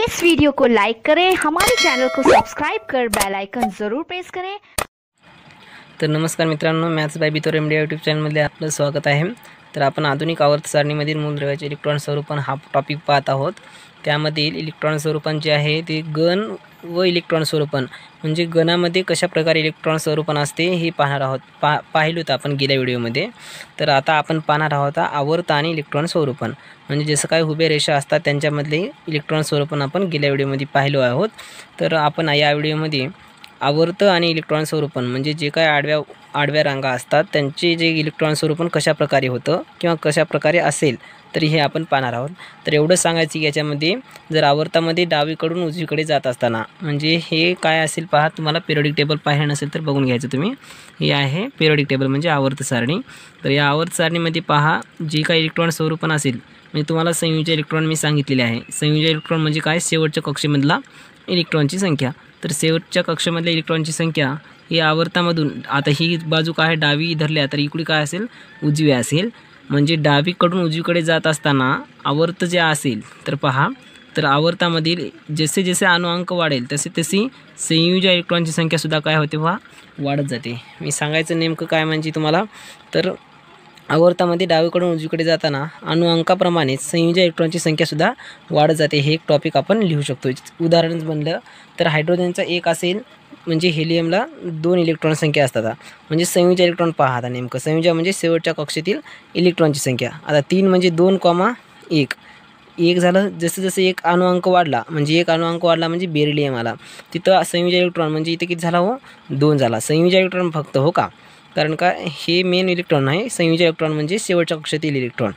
इस video को like करें, हमारे चैनल को सब्सक्राइब कर बेल आइकन ज़रूर प्रेस करें। तर नमस्कार मित्रांनो, मॅथ्स बाय बितोरे मीडिया यूट्यूब चॅनलमध्ये आपलं स्वागत आहे। तर आपण आधुनिक आवर्त सारणीमधील मूलद्रव्याचे इलेक्ट्रॉन स्वरूपन हा टॉपिक पाहत आहोत। त्यामधील इलेक्ट्रॉन स्वरूपन जे आहे ते गण व इलेक्ट्रॉन स्वरूपन म्हणजे गणामध्ये कशा प्रकारे इलेक्ट्रॉन स्वरूपन असते हे पाहणार आहोत। पाहिलं होतं आपण गेल्या व्हिडिओमध्ये। तर आता आपण पाहणार आहोत आवर्त आणि इलेक्ट्रॉन स्वरूपन म्हणजे जसं काय उभ्या रेषा असतात त्यांच्यामधले इलेक्ट्रॉन स्वरूपन आपण गेल्या व्हिडिओमध्ये पाहिलो आहोत। तर आपण या व्हिडिओमध्ये आवर्त आणि इलेक्ट्रॉन स्वरूपन म्हणजे जे काय आडव्या रांगा असतात त्यांचे जे इलेक्ट्रॉन स्वरूपन कशा प्रकारे होतं किंवा कशा प्रकारे असेल तर हे आपण पाहणार आहोत। तर एवढं सांगायचं की याच्यामध्ये जर आवर्तामध्ये डावीकडून उजवीकडे जात असताना म्हणजे हे काय असेल पहा, तुम्हाला पिरियडिक टेबल पाहिलं नसेल तर बघून घ्यायचं तुम्ही। हे आहे पिरियडिक टेबल म्हणजे आवर्त सारणी। तर या आवर्त सारणीमध्ये पहा जे काही इलेक्ट्रॉन स्वरूपन असेल म्हणजे तुम्हाला संयोजी इलेक्ट्रॉन मी सांगितलेले आहे। संयोजी इलेक्ट्रॉन म्हणजे काय, शेवटच्या कक्षेमधला इलेक्ट्रॉनची संख्या। तर शेवटच्या कक्षेमधल्या इलेक्ट्रॉनची संख्या ही आवर्तामधून आता ही बाजू काय डावी धरल्या तर इकडे काय असेल, उजवी असेल। म्हणजे डावीकडून उजवीकडे जात असताना आवर्त जे असेल तर पहा, तर आवर्तामधील जसे जसे अणुअंक वाढेल तसे तशी संयोजी इलेक्ट्रॉनची संख्या सुद्धा काय होते पहा, वाढत जाते। मी सांगायचं नेमकं काय म्हणजे तुम्हाला, तर आवर्तामध्ये डावीकडून उजवीकडे जाताना अणुअंकाप्रमाणे संयोजी इलेक्ट्रॉनची संख्या सुद्धा वाढत जाते। हे एक टॉपिक आपण लिहू शकतो। उदाहरण बनलं तर हायड्रोजनचा एक असेल म्हणजे हेलियमला 2 इलेक्ट्रॉन संख्या असतात। म्हणजे संयोजी इलेक्ट्रॉन पहा, आता नेमकं संयोजी म्हणजे शेवटच्या कक्षेतील इलेक्ट्रॉनची संख्या। आता 3 म्हणजे 2,1 एक झालं। जसं जसं एक अणुअंक वाढला म्हणजे एक अणुअंक वाढला म्हणजे बेरिलियम आला, तिथं संयोजी इलेक्ट्रॉन म्हणजे इथे किती झाला हो, 2 झाला संयोजी इलेक्ट्रॉन फक्त, हो का। कारण का हे मेन इलेक्ट्रॉन आहे, संयोजी इलेक्ट्रॉन म्हणजे शेवटच्या कक्षेतील इलेक्ट्रॉन।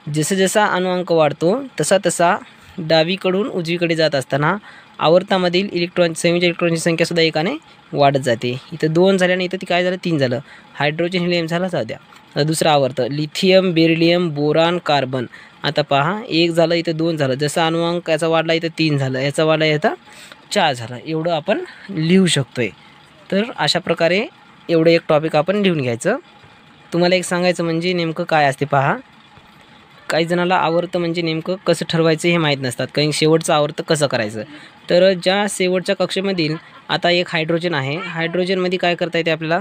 जसं जसा अणुअंक वाढतो तसा तसा डावीकडून उजवीकडे जात असताना आवर्तामधील संयोजी इलेक्ट्रॉनची संख्या सुद्धा एकाने वाढत जाते। इथं 2 झाल्याने इथं ती काय झालं, 3 झालं। हायड्रोजन हेलियम झाला सध्या। आता दुसरा आवर्त लिथियम बेरिलियम बोरॉन कार्बन। आता पहा 1 झालं, इथं 2 झालं। जसा अणुअंक याचा वाढला इथं 3 झालं, याचा वाढला इथं 4 झालं। एवढं आपण लिहू शकतोय। तर अशा प्रकारे एवढं एक टॉपिक आपण लिहून घ्यायचं। तुम्हाला एक सांगायचं म्हणजे नेमकं काय असते पहा, काही जणाला आवर्त म्हणजे नेमकं कसं ठरवायचं हे माहीत नसतात, काही शेवटचं आवर्त कसं करायचं। तर ज्या शेवटच्या कक्षेमधील आता एक हायड्रोजन आहे, हायड्रोजनमध्ये काय करता येते आपल्याला,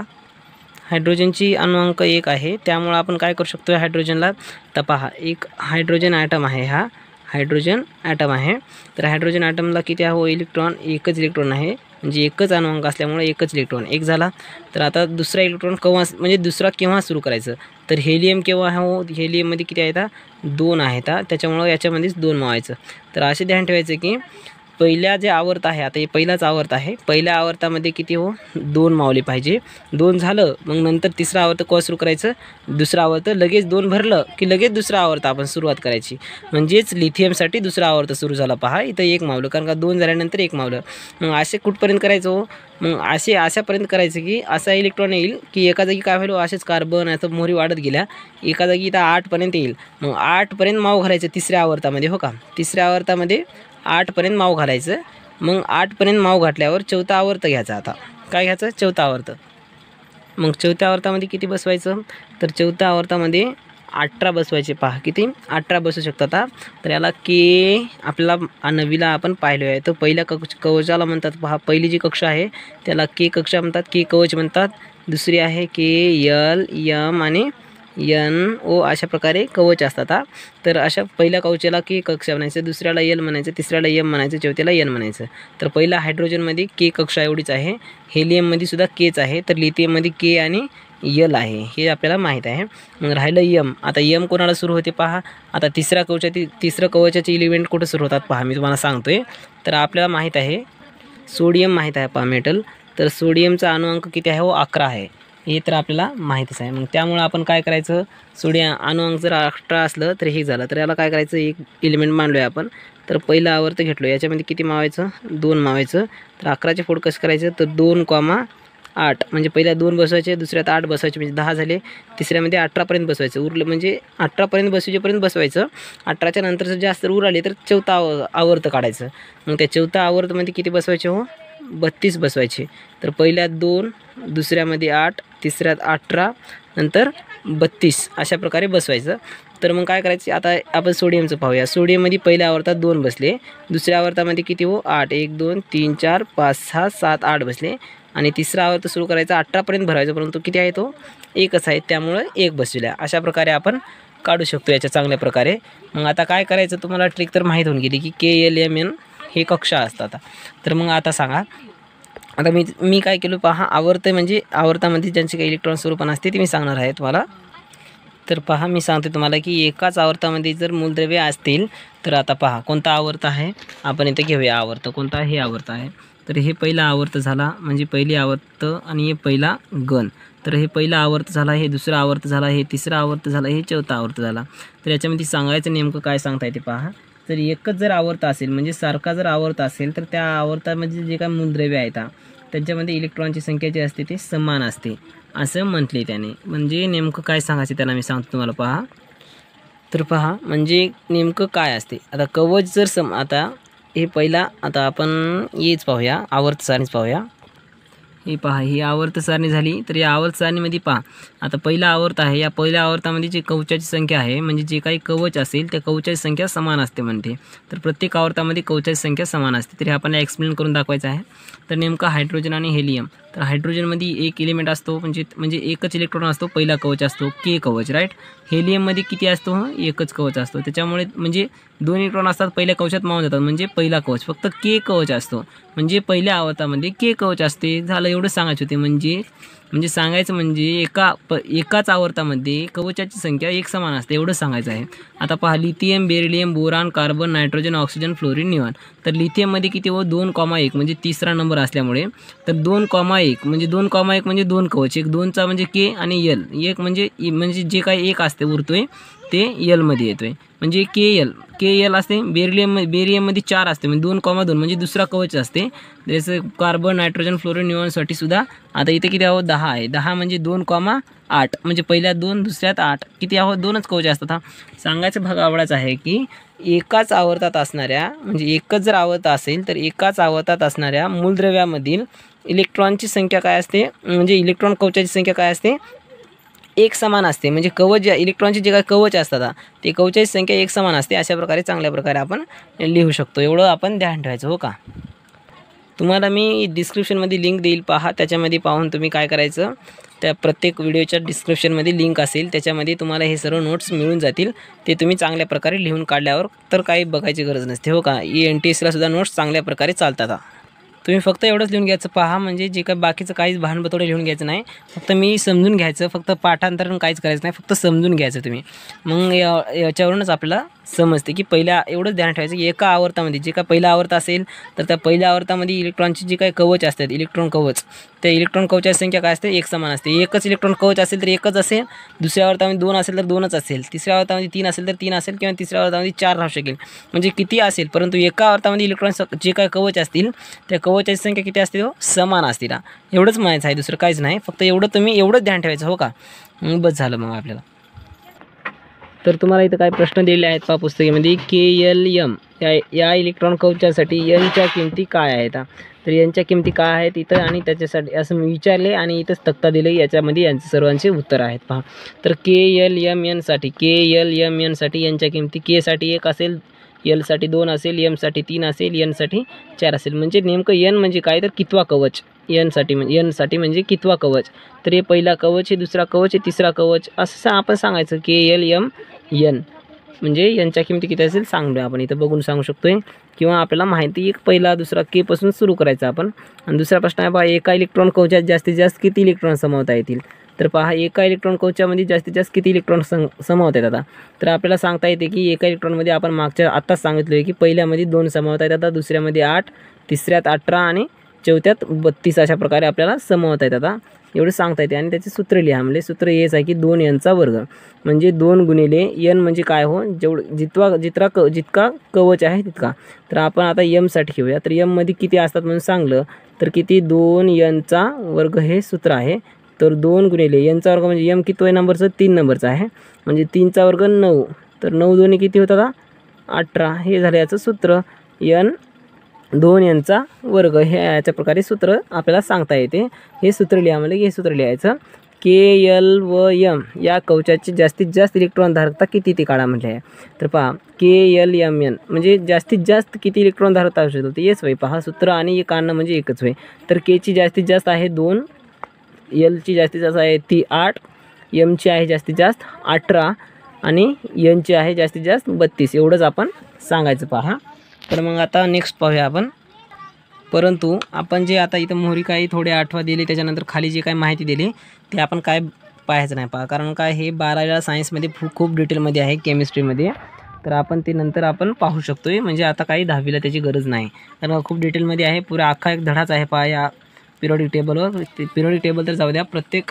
हायड्रोजनची अणुअंक 1 आहे त्यामुळे आपण काय करू शकतो हायड्रोजनला, तर पहा एक हायड्रोजन ॲटम आहे, हा हायड्रोजन ॲटम आहे। तर हायड्रोजन ॲटमला किती आहे इलेक्ट्रॉन, एकच इलेक्ट्रॉन आहे म्हणजे एकच अणुअंक असल्यामुळे एकच इलेक्ट्रॉन, एक झाला। तर आता दुसरा इलेक्ट्रॉन केव्हा म्हणजे दुसरा केव्हा सुरू करायचं, तर हेलियम केव्हा हो, हेलियममध्ये किती आहेत, 2 आहेत, त्याच्यामुळं याच्यामध्येच 2 मावायचं। तर असे ध्यान ठेवायचं की पहिल्या जे आवर्त आहे, आता हे पहिलाच आवर्त आहे, पहिल्या आवर्तामध्ये किती हो 2 मावले पाहिजे। 2 झालं मग नंतर तिसरा आवर्त केव्हा सुरू करायचं, दुसरा आवर्त लगेच 2 भरलं की लगेच दुसरा आवर्त आपण सुरुवात करायची। म्हणजेच लिथियमसाठी दुसरा आवर्त सुरू झाला पहा, इथं 1 मावलं कारण का 2 झाल्यानंतर 1 मावलं। मग असे कुठपर्यंत करायचं हो, मग अशापर्यंत करायचं की असा इलेक्ट्रॉन येईल की एका जागी काय होईल, असेच कार्बन असं मोहरी वाढत गेल्या, एका जागी इथं 8पर्यंत येईल। मग 8पर्यंत माव घालायचं तिसऱ्या आवर्तामध्ये, हो का। तिसऱ्या आवर्तामध्ये 8पर्यंत माव घालायचं। मग 8पर्यंत माव घातल्यावर चौथा आवर्त घ्यायचा। आता काय घ्यायचं, चौथा आवर्त। मग चौथ्या आवर्तामध्ये किती बसवायचं, तर चौथ्या आवर्तामध्ये 18 बसवायचे पहा, किती 18 बसू शकतात। तर याला के आपल्याला नवीला आपण पाहिलो आहे, तर पहिल्या कवचाला म्हणतात पहा, पहिली जी कक्षा आहे त्याला के कक्षा म्हणतात, के कवच म्हणतात। दुसरी आहे के एल एम आणि NO अशा प्रकारे कवच असतात। तर अशा पहिल्या कवचाला के कक्षा म्हणायचं, दुसऱ्याला एल म्हणायचं, तिसऱ्याला एम म्हणायचं, चौथ्याला एन म्हणायचं। तर पहिला हायड्रोजनमध्ये के कक्षा एवढीच आहे, हेलियममध्ये सुद्धा केच आहे, तर लिथियममध्ये के आणि यल आहे हे आपल्याला माहीत आहे। मग राहिलं यम। आता यम कोणाला सुरू होते पहा, आता तिसरं कवचाचे इलिमेंट कुठं सुरू होतात पहा, मी तुम्हाला सांगतोय। तर आपल्याला माहीत आहे सोडियम माहीत आहे पहा, मेटल। तर सोडियमचा अणुअंक किती आहे हो, 11 आहे, हे तर आपल्याला माहितीच आहे। मग त्यामुळे आपण काय करायचं, अणुअंक जर 18 असलं तर हे झालं, तर याला काय करायचं, एक एलिमेंट मानलो आहे आपण। तर पहिला आवर्त घेतलो, याच्यामध्ये किती मावायचं, 2 मावायचं। तर 11चे फोड कसं करायचं, तर 2,8 म्हणजे पहिल्या 2 बसवायचे, दुसऱ्यात 8 बसवायचे म्हणजे 10 झाले, तिसऱ्यामध्ये 18पर्यंत बसवायचं, उरलं म्हणजे 18पर्यंत बसवायचेपर्यंत बसवायचं। 18च्या नंतर जर जास्त उर आले तर चौथा आवर्त काढायचं। मग त्या चौथा आवर्तमध्ये किती बसवायचे हो, 32 बसवायचे। तर पहिल्यात 2, दुसऱ्यामध्ये 8, तिसऱ्यात 18, नंतर 32 अशा प्रकारे बसवायचं. तर मग काय करायचं, आता आपण सोडियमचं पाहूया. सोडियममध्ये पहिल्या आवर्तात 2 बसले, दुसऱ्या आवर्तामध्ये किती हो 8, 1 2 3 4 5 6 7 8 बसले आणि तिसरा आवर्त सुरू करायचा 18पर्यंत भरायचं, परंतु किती आहे तो एकच आहे, त्यामुळं 1 बसविला. अशा प्रकारे आपण काढू शकतो याच्या चांगल्या प्रकारे. मग आता काय करायचं, तुम्हाला ट्रिक तर माहीत होऊन गेली की KLMN हे कक्षा असतात. तर मग आता सांगा, आता मी काय केलं पहा, आवर्त म्हणजे आवर्तामध्ये ज्यांचे काही इलेक्ट्रॉन स्वरूपण असते ते मी सांगणार आहे तुम्हाला. तर पहा मी सांगते तुम्हाला की एकाच आवर्तामध्ये जर मूलद्रव्य असतील तर आता पहा कोणता आवर्त आहे, आपण इथे घेऊया आवर्त कोणता, हे आवर्त आहे. तर हे पहिला आवर्त झाला म्हणजे पहिली आवर्त आणि हे पहिला गण. तर हे पहिला आवर्त झाला, हे दुसरा आवर्त झाला, हे तिसरा आवर्त झाला, हे चौथा आवर्त झाला. तर याच्यामध्ये सांगायचं नेमकं काय सांगता येते पहा. तर एकच जर आवर्त असेल म्हणजे सारखा जर आवर्त असेल तर त्या आवर्तामध्ये जे काय मूलद्रव्य आहेत त्यांच्यामध्ये इलेक्ट्रॉनची संख्या जी असते ते समान असते असं म्हटले त्याने. म्हणजे नेमकं काय सांगायचं त्यांना मी सांगतो तुम्हाला पहा. तर पहा म्हणजे नेमकं काय असते, आता कवच जर आता हे पहिला, आता आपण हेच पाहूया आवर्त सारणीच पाहूया. हे पहा ही आवर्त सारणी झाली. तर या आवर्त सारणीमध्ये पहा आता पहिला आवर्त आहे, या पहिल्या आवर्तामध्ये जी कवचाची संख्या आहे म्हणजे जे काही कवच असेल त्या कवचाची संख्या समान असते म्हणते. तर प्रत्येक आवर्तामध्ये कवचाची संख्या समान असते. तर हे आपण एक्सप्लेन करून दाखवायचं आहे. तर नेमका हायड्रोजन आणि हेलियम, तर हायड्रोजनमध्ये एक एलिमेंट असतो म्हणजे एकच इलेक्ट्रॉन असतो, पहिला कवच असतो के कवच, राईट. हेलियममध्ये किती असतो, एकच कवच असतो. त्याच्यामुळे म्हणजे 2 इलेक्ट्रॉन असतात पहिल्या कवचात मावून जातात म्हणजे पहिला कवच, फक्त के कवच असतो म्हणजे पहिल्या आवर्तामध्ये के कवच असते. झालं एवढं सांगायचं होते. म्हणजे सांगायचं म्हणजे एकाच आवर्तामध्ये कवचाची संख्या एक समान असते एवढं सांगायचं आहे. आता पहा lithium, beryllium, boron, carbon, nitrogen, oxygen, fluorine, neon. तर लिथियममध्ये किती हो 2,1 म्हणजे तिसरा नंबर असल्यामुळे तर 2,1 म्हणजे 2,1 म्हणजे 2 कवच, एक 2चा म्हणजे के आणि यल, एक म्हणजे जे काही एक असते उरतोय ते यलमध्ये येतोय म्हणजे के यल असते. बेरियममध्ये 4 असते म्हणजे 2,2 म्हणजे दुसरा कवच असते. जसं कार्बन, नायट्रोजन, फ्लोरीन, निऑनसाठी सुद्धा आता इथे किती आहोत 10 आहे. 10 म्हणजे 2,8 म्हणजे पहिल्यात 2 दुसऱ्यात 8 किती आहोत 2च कवच असतात. हा सांगायचा भाग आवडायचा आहे की एकाच आवर्तात असणाऱ्या म्हणजे एकच जर आवर्त असेल तर एकाच आवर्तात असणाऱ्या मूलद्रव्यामधील इलेक्ट्रॉनची संख्या काय असते म्हणजे इलेक्ट्रॉन कवचाची संख्या काय असते एक समान असते. म्हणजे कवच इलेक्ट्रॉनचे जे काही कवच असतात ते कवचाची संख्या एक समान असते. अशा प्रकारे चांगल्या प्रकारे आपण लिहू शकतो. एवढं आपण ध्यान ठेवायचं हो का. तुम्हाला मी डिस्क्रिप्शनमध्ये लिंक देईल पहा, त्याच्यामध्ये पाहून तुम्ही काय करायचं, त्या प्रत्येक व्हिडिओच्या डिस्क्रिप्शनमध्ये लिंक असेल त्याच्यामध्ये तुम्हाला हे सर्व नोट्स मिळून जातील. ते तुम्ही चांगल्या प्रकारे लिहून काढल्यावर तर काही बघायची गरज नसते हो का. NTSला सुद्धा नोट्स चांगल्या प्रकारे चालतात. तुम्ही फक्त एवढंच लिहून घ्यायचं पहा, म्हणजे जे काही बाकीचं काहीच भानबतोडं लिहून घ्यायचं नाही, फक्त मी समजून घ्यायचं, फक्त पाठांतरण काहीच करायचं नाही, फक्त समजून घ्यायचं तुम्ही. मग याच्यावरूनच आपल्याला समजते की पहिल्या एवढंच ध्यान ठेवायचं की एका आवर्तामध्ये जे काय पहिला आवर्त असेल तर त्या पहिल्या आवर्तामध्ये इलेक्ट्रॉनची जी काही कवच असतात इलेक्ट्रॉन कवच, त्या इलेक्ट्रॉन कवचाची संख्या काय असते एक समान असते. एकच इलेक्ट्रॉन कवच असेल तर एकच असेल, दुसऱ्या आवर्तामध्ये 2 असेल तर 2च असेल, तिसऱ्या आवर्तामध्ये 3 असेल तर 3 असेल किंवा तिसऱ्या आवर्तामध्ये 4 राहू शकेल, म्हणजे किती असेल. परंतु एका आवर्तामध्ये इलेक्ट्रॉन जे काही कवच असतील त्या कवचाची संख्या किती असते समान असते. एवढंच म्हणायचं आहे, दुसरं काहीच नाही. फक्त एवढं तुम्ही एवढंच ध्यान ठेवायचं हो का. बस झालं मग आपल्याला. तर तुम्हाला इथं काय प्रश्न दिलेले आहेत पहा पुस्तकामध्ये. KLM या इलेक्ट्रॉन कवचासाठी Nच्या किमती काय आहेत. तर Nच्या किमती काय आहेत इथं आणि त्याच्यासाठी असं मी विचारले आणि इथंच तक्ता दिले, याच्यामध्ये यांचे सर्वांचे उत्तर आहेत पहा. तर KLMN साठी Nच्या किमती K साठी 1 असेल, L साठी 2 असेल, M साठी 3 असेल, N साठी 4 असेल. म्हणजे नेमकं N म्हणजे काय तर कितवा कवच. N साठी म्हणजे कितवा कवच. तर हे पहिला कवच, हे दुसरा कवच, हे तिसरा कवच, असं आपण सांगायचं KLMN. म्हणजे यांच्या किमती किती असेल सांगूया आपण इथं बघून सांगू शकतोय, किंवा आपल्याला माहिती एक पहिला दुसरा के पासून सुरू करायचं आपण. आणि दुसरा प्रश्न आहे पहा, एका इलेक्ट्रॉन कवचात जास्तीत जास्त किती इलेक्ट्रॉन समावता येतील. तर पहा एका इलेक्ट्रॉन कवचामध्ये जास्तीत जास्त किती इलेक्ट्रॉन समावता येतात. तर आपल्याला सांगता येते की एका इलेक्ट्रॉनमध्ये आपण आत्ताच सांगितलं आहे की पहिल्यामध्ये 2 समावता येतात, दुसऱ्यामध्ये 8, तिसऱ्यात 18 आणि चौथ्यात 32 अशा प्रकारे आपल्याला समावता येतात. एवढं सांगता येते. आणि त्याचे सूत्र लिहा, म्हणजे सूत्र हेच आहे की 2Nचा वर्ग म्हणजे 2 गुणिले N म्हणजे काय हो जितका कवच आहे तितका. तर आपण आता M साठी घेऊया. तर M मध्ये किती असतात म्हणून सांगलं तर किती 2Nचा वर्ग हे सूत्र आहे. तर 2 गुणिले Nचा वर्ग म्हणजे M किती नंबरचं 3 नंबरचा आहे, म्हणजे 3चा वर्ग 9. तर 9 दोन्ही किती होतात 18. हे झालं याचं सूत्र. 2Nचा वर्ग हे याच्या प्रकारे सूत्र आपल्याला सांगता येते. हे सूत्र लिहा म्हणजे हे सूत्र लिहायचं KL व M या कवचाची जास्तीत जास्त इलेक्ट्रॉन धारकता किती ते काढा म्हटले आहे. तर पहा KLMN म्हणजे जास्तीत जास्त किती इलेक्ट्रॉन धारकता असू शकतो ते हेच होय. पहा सूत्र आणि एक काढणं म्हणजे एकच होय. तर Kची जास्तीत जास्त आहे 2, Lची जास्तीत जास्त आहे ती 8, Mची आहे जास्तीत जास्त 18 आणि Nची आहे जास्तीत जास्त 32. एवढंच आपण सांगायचं. पहा तर मग आता नेक्स्ट पाहूया आपण. परंतु आपण जे आता इथं मोहरी काही थोडे आठवा दिले त्याच्यानंतर खाली जे काही माहिती दिली ते आपण काय पाहायचं नाही. पहा कारण काय हे 12वीला सायन्समध्ये खूप डिटेलमध्ये आहे केमिस्ट्रीमध्ये. तर आपण ते नंतर आपण पाहू शकतो आहे. म्हणजे आता काही 10वीला त्याची गरज नाही कारण खूप डिटेलमध्ये आहे. पुरा अख्खा एक धडाच आहे. पहा या पिरियडिक टेबलवर. पिरियडिक टेबल तर जाऊ द्या, प्रत्येक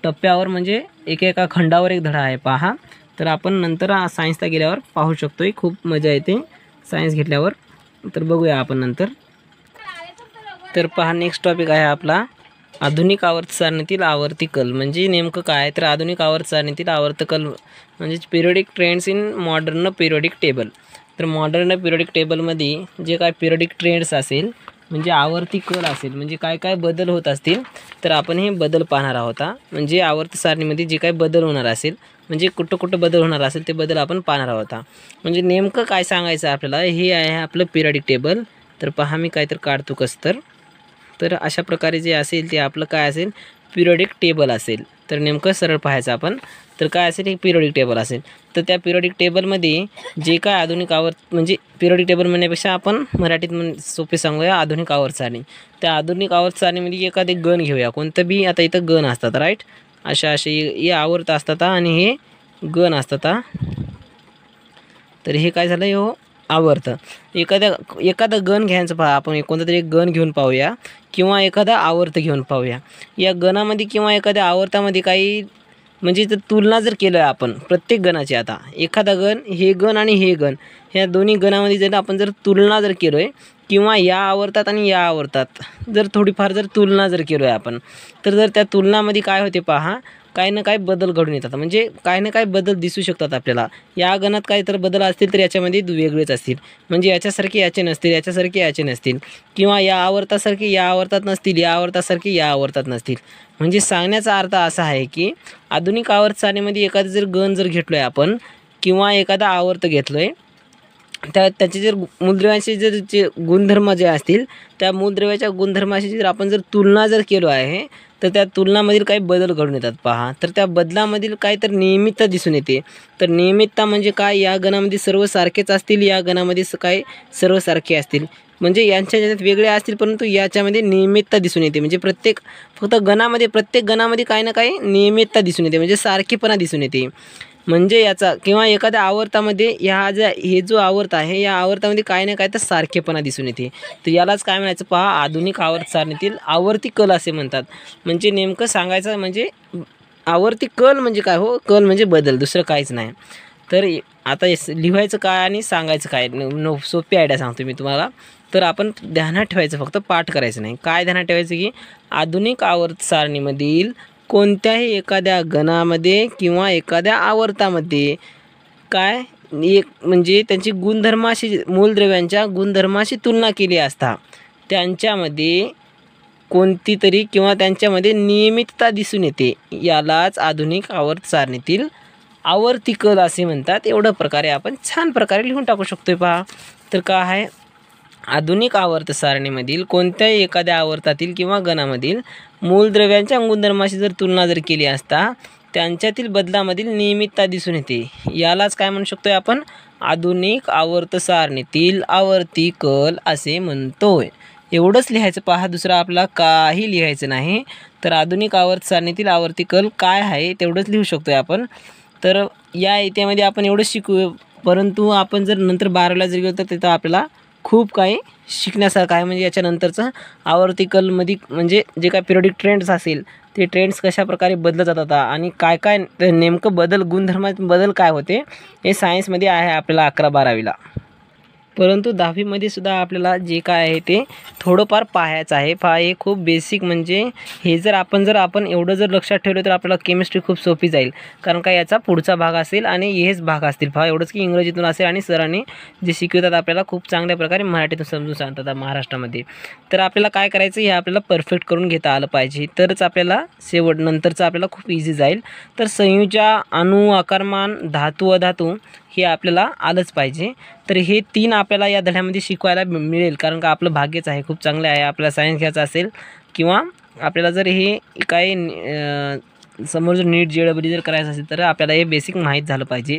टप्प्यावर म्हणजे एकेका खंडावर एक धडा आहे. पहा तर आपण नंतर सायन्सला गेल्यावर पाहू शकतो आहे. खूप मजा येते सायन्स घेतल्यावर. तर बघूया आपण नंतर. तर पहा नेक्स्ट टॉपिक आहे आपला आधुनिक आवर्त सारणीतील आवर्ती कल. म्हणजे नेमकं काय तर आधुनिक आवर्त सारणीतील आवर्त कल म्हणजे periodic trends in modern periodic table. तर मॉडर्न पिरियडिक टेबलमध्ये जे काय पिरियडिक ट्रेंड्स असेल म्हणजे आवर्ती कल असेल म्हणजे काय काय बदल होत असतील तर आपण हे बदल पाहणार आहोत. म्हणजे आवर्त सारणीमध्ये जे काही बदल होणार असेल म्हणजे कुठं कुठं बदल होणार असेल ते बदल आपण पाहणार आहोत. म्हणजे नेमकं काय सांगायचं आपल्याला हे आहे आपलं पिरियडिक टेबल. तर पहा मी काहीतरी काढतो कसं तर अशा प्रकारे जे असेल ते आपलं काय असेल पिरियडिक टेबल असेल. तर नेमकं सरळ पाहायचं आपण. तर काय असेल हे पिरियडिक टेबल असेल. तर त्या पिरियडिक टेबलमध्ये जे काय आधुनिक आवर्त म्हणजे पिरियडिक टेबल म्हणण्यापेक्षा आपण मराठीत सोपे सांगूया आधुनिक आवर्त सारणी. त्या आधुनिक आवर्त सारणीमध्ये एखादे गण घेऊया. कोणतं बी आता इथं गण असतात राईट. असे हे आवर्त असतात आणि हे गण असतात. तर हे काय झालं हो आवर्त. एखादा गण घ्यायचं. पहा आपण कोणता तरी एक गण घेऊन पाहूया किंवा एखादा आवर्त घेऊन पाहूया. या गणामध्ये किंवा एखाद्या आवर्तामध्ये काही म्हणजे जर तुलना जर केलं आपण प्रत्येक गणाची. आता एखादा गण हे गण आणि हे गण ह्या दोन्ही गणामध्ये जर आपण जर तुलना जर केलो आहे किंवा या आवर्तात आणि या आवर्तात जर थोडीफार जर तुलना जर केलो आहे आपण तर जर त्या तुलनामध्ये काय होते पहा काही ना काही बदल घडून येतात. म्हणजे काही ना काही बदल दिसू शकतात आपल्याला. या गणात काही तर बदल असतील तर याच्यामध्ये वेगळेच असतील. म्हणजे याच्यासारखे याचे नसतील, याच्यासारखे याचे नसतील किंवा या आवर्तासारखे या आवर्तात नसतील, या आवर्तासारखे या आवर्तात नसतील. म्हणजे सांगण्याचा अर्थ असा आहे की आधुनिक आवर्त सारणीमध्ये एखादं जर गण जर घेतलो आहे आपण किंवा एखादा आवर्त घेतलो आहे त्याचे जर मूलद्रव्यांचे जर जे गुणधर्म जे असतील त्या मूलद्रव्याच्या गुणधर्माशी जर आपण जर तुलना जर केलो आहे तर त्या तुलनामधील काही बदल घडून येतात. पहा तर त्या बदलामधील काही तर नियमितता दिसून येते. तर नियमितता म्हणजे काय या गणामध्ये सर्व सारखेच असतील, या गणामध्ये काय सर्व सारखे असतील. म्हणजे यांच्या ज्याच्यात वेगळे असतील परंतु याच्यामध्ये नियमितता दिसून येते. म्हणजे प्रत्येक गणामध्ये काही ना काही नियमितता दिसून येते. म्हणजे सारखेपणा दिसून येते. म्हणजे याचा किंवा एखाद्या आवर्तामध्ये हे जो आवर्त आहे या आवर्तामध्ये काय ना काय तर सारखेपणा दिसून येते. तर यालाच काय म्हणायचं पहा आधुनिक आवर्त सारणीतील आवर्ती कल असे म्हणतात. म्हणजे नेमकं सांगायचं म्हणजे आवर्ती कल म्हणजे काय हो कल म्हणजे बदल, दुसरं काहीच नाही. तर आता लिहायचं काय आणि सांगायचं काय सोपी आयडिया सांगतो मी तुम्हाला. तर आपण ध्यानात ठेवायचं फक्त पाठ करायचं नाही. काय ध्यानात ठेवायचं की आधुनिक आवर्त सारणीमधील कोणत्याही एखाद्या गणामध्ये किंवा एखाद्या आवर्तामध्ये काय एक म्हणजे त्यांची गुणधर्माशी मूलद्रव्यांच्या गुणधर्माशी तुलना केली असता त्यांच्यामध्ये कोणती तरी किंवा त्यांच्यामध्ये नियमितता दिसून येते. यालाच आधुनिक आवर्त सारणीतील आवर्ती कल असे म्हणतात. एवढं प्रकारे आपण छान प्रकारे लिहून टाकू शकतोय. पहा तर काय आहे आधुनिक आवर्त सारणीमधील कोणत्याही एखाद्या आवर्तातील किंवा गणामधील मूलद्रव्यांच्या गुणधर्माशी जर तुलना जर केली असता त्यांच्यातील बदलामधील नियमितता दिसून येते. यालाच काय म्हणू शकतोय आपण आधुनिक आवर्त सारणीतील आवर्ती कल असे म्हणतोय. एवढंच लिहायचं. पहा दुसरं आपला काही लिहायचं नाही. तर आधुनिक आवर्त सारणीतील आवर्ती कल काय आहे तेवढंच लिहू शकतोय आपण. तर या इत्यामध्ये आपण एवढंच शिकू. परंतु आपण जर नंतर 12वीला जर गेलो तर तिथं आपल्याला खूप काही शिकण्यासारखं आहे. म्हणजे याच्यानंतरचं आवर्ती कलमध्ये म्हणजे जे काय पिरियडिक ट्रेंड्स असेल ते ट्रेंड्स कशाप्रकारे बदलत जातात आणि काय काय नेमकं गुणधर्मात बदल काय होते हे सायन्समध्ये आहे आपल्याला 11-12वीला. परंतु 10वीमध्ये सुद्धा आपल्याला जे काय आहे ते थोडंफार पाहायचं आहे. हे खूप बेसिक, म्हणजे हे जर आपण एवढं जर लक्षात ठेवलं तर आपल्याला केमिस्ट्री खूप सोपी जाईल. कारण का याचा पुढचा भाग असेल आणि हेच भाग असतील. एवढंच की इंग्रजीतून असेल आणि सरांनी जे शिकवतात आपल्याला खूप चांगल्या प्रकारे मराठीतून समजून सांगतात महाराष्ट्रामध्ये. तर आपल्याला काय करायचं, हे आपल्याला परफेक्ट करून घेता आलं पाहिजे, तरच आपल्याला नंतरचं आपल्याला खूप इझी जाईल. तर संयुजा, अणु, आकारमान, धातू, अधातू हे आपल्याला आलंच पाहिजे. तर हे 3 आपल्याला या धड्यामध्ये शिकवायला मिळेल. कारण का आपलं भाग्यच आहे, खूप चांगलं आहे. आपल्याला सायन्स घ्यायचं असेल किंवा आपल्याला जर हे काही समोर जर नीट JEE जर करायचं असेल तर आपल्याला हे बेसिक माहीत झालं पाहिजे.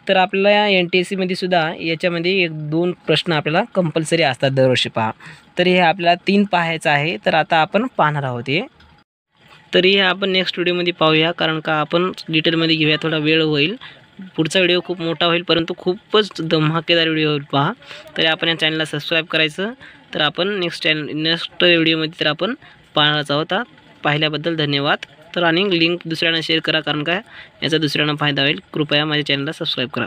तर आपल्याला या NTSCमध्ये सुद्धा याच्यामध्ये 1-2 प्रश्न आपल्याला कंपल्सरी असतात दरवर्षी पहा. तर हे आपल्याला 3 पाहायचं आहे. तर आता आपण पाहणार आहोत हे. तरी हे आपण नेक्स्ट व्हिडिओमध्ये पाहूया. कारण का आपण डिटेलमध्ये घेऊया, थोडा वेळ होईल. पुढचा व्हिडिओ खूप मोठा होईल, परंतु खूपच धमाकेदार व्हिडिओ होईल पहा. तर आपण या चॅनलला सबस्क्राईब करायचं. तर आपण नेक्स्ट व्हिडिओमध्ये तर आपण पाहणारच आहोत. पाहिल्याबद्दल धन्यवाद. तर आणि लिंक दुसऱ्यांना शेअर करा, कारण काय याचा दुसऱ्यांना फायदा होईल. कृपया माझ्या चॅनलला सबस्क्राईब करा.